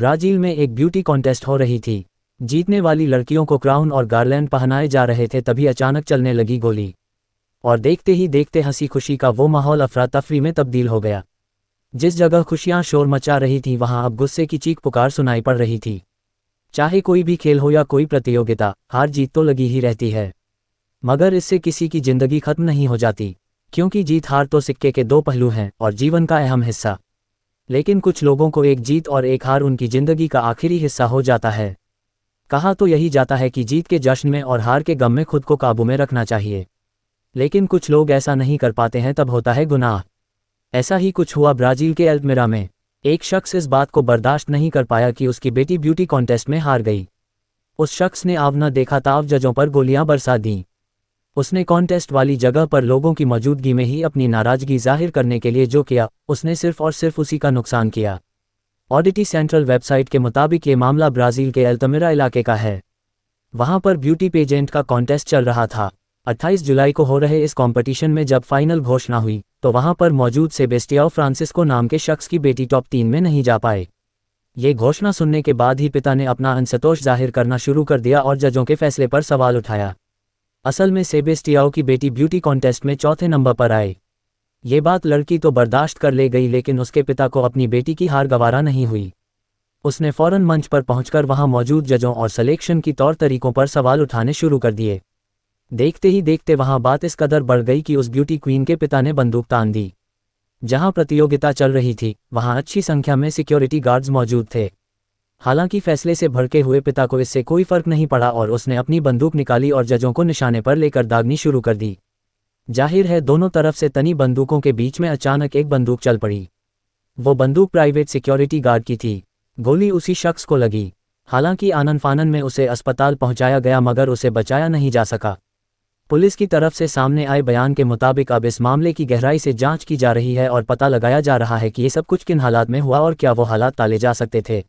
Brazil में एक beauty contest हो रही थी। जीतने वाली लड़कियों को क्राउन और गार्लैंड पहनाए जा रहे थे, तभी अचानक चलने लगी गोली और देखते ही देखते हंसी खुशी का वो माहौल अफरा तफरी में तब्दील हो गया। जिस जगह खुशियां शोर मचा रही थी वहां अब गुस्से की चीख पुकार सुनाई पड़ रही थी। चाहे कोई भी खेल हो या कोई प्रतियोगिता, हार जीत तो लगी ही रहती है, मगर इससे किसी की जिंदगी खत्म नहीं हो जाती, क्योंकि जीत हार तो सिक्के के दो पहलू हैं और जीवन का अहम हिस्सा। लेकिन कुछ लोगों को एक जीत और एक हार उनकी जिंदगी का आखिरी हिस्सा हो जाता है। कहा तो यही जाता है कि जीत के जश्न में और हार के गम में खुद को काबू में रखना चाहिए, लेकिन कुछ लोग ऐसा नहीं कर पाते हैं, तब होता है गुनाह। ऐसा ही कुछ हुआ ब्राजील के अल्मेरा में। एक शख्स इस बात को बर्दाश्त नहीं कर पाया कि उसकी बेटी ब्यूटी कॉन्टेस्ट में हार गई। उस शख्स ने आव न देखा ताव जजों पर गोलियां बरसा दीं। उसने कॉन्टेस्ट वाली जगह पर लोगों की मौजूदगी में ही अपनी नाराजगी जाहिर करने के लिए जो किया, उसने सिर्फ और सिर्फ उसी का नुकसान किया। ऑडिटी सेंट्रल वेबसाइट के मुताबिक ये मामला ब्राजील के अल्तमिरा इलाके का है। वहां पर ब्यूटी पेजेंट का कॉन्टेस्ट चल रहा था। 28 जुलाई को हो रहे इस कॉम्पिटिशन में जब फाइनल घोषणा हुई तो वहां पर मौजूद सेबेस्टियाओ फ्रांसिस्को नाम के शख्स की बेटी टॉप 3 में नहीं जा पाए। ये घोषणा सुनने के बाद ही पिता ने अपना असंतोष जाहिर करना शुरू कर दिया और जजों के फैसले पर सवाल उठाया। असल में सेबेस्टियाओ की बेटी ब्यूटी कॉन्टेस्ट में चौथे नंबर पर आए। ये बात लड़की तो बर्दाश्त कर ले गई, लेकिन उसके पिता को अपनी बेटी की हार गवारा नहीं हुई। उसने फौरन मंच पर पहुंचकर वहां मौजूद जजों और सिलेक्शन की तौर तरीकों पर सवाल उठाने शुरू कर दिए। देखते ही देखते वहां बात इस कदर बढ़ गई कि उस ब्यूटी क्वीन के पिता ने बंदूक तान दी। जहां प्रतियोगिता चल रही थी वहां अच्छी संख्या में सिक्योरिटी गार्ड्स मौजूद थे। हालांकि फैसले से भड़के हुए पिता को इससे कोई फर्क नहीं पड़ा और उसने अपनी बंदूक निकाली और जजों को निशाने पर लेकर दागनी शुरू कर दी। जाहिर है दोनों तरफ से तनी बंदूकों के बीच में अचानक एक बंदूक चल पड़ी। वो बंदूक प्राइवेट सिक्योरिटी गार्ड की थी। गोली उसी शख्स को लगी। हालांकि आनन फानन में उसे अस्पताल पहुंचाया गया, मगर उसे बचाया नहीं जा सका। पुलिस की तरफ से सामने आए बयान के मुताबिक अब इस मामले की गहराई से जांच की जा रही है और पता लगाया जा रहा है कि ये सब कुछ किन हालात में हुआ और क्या वो हालात टाले जा सकते थे।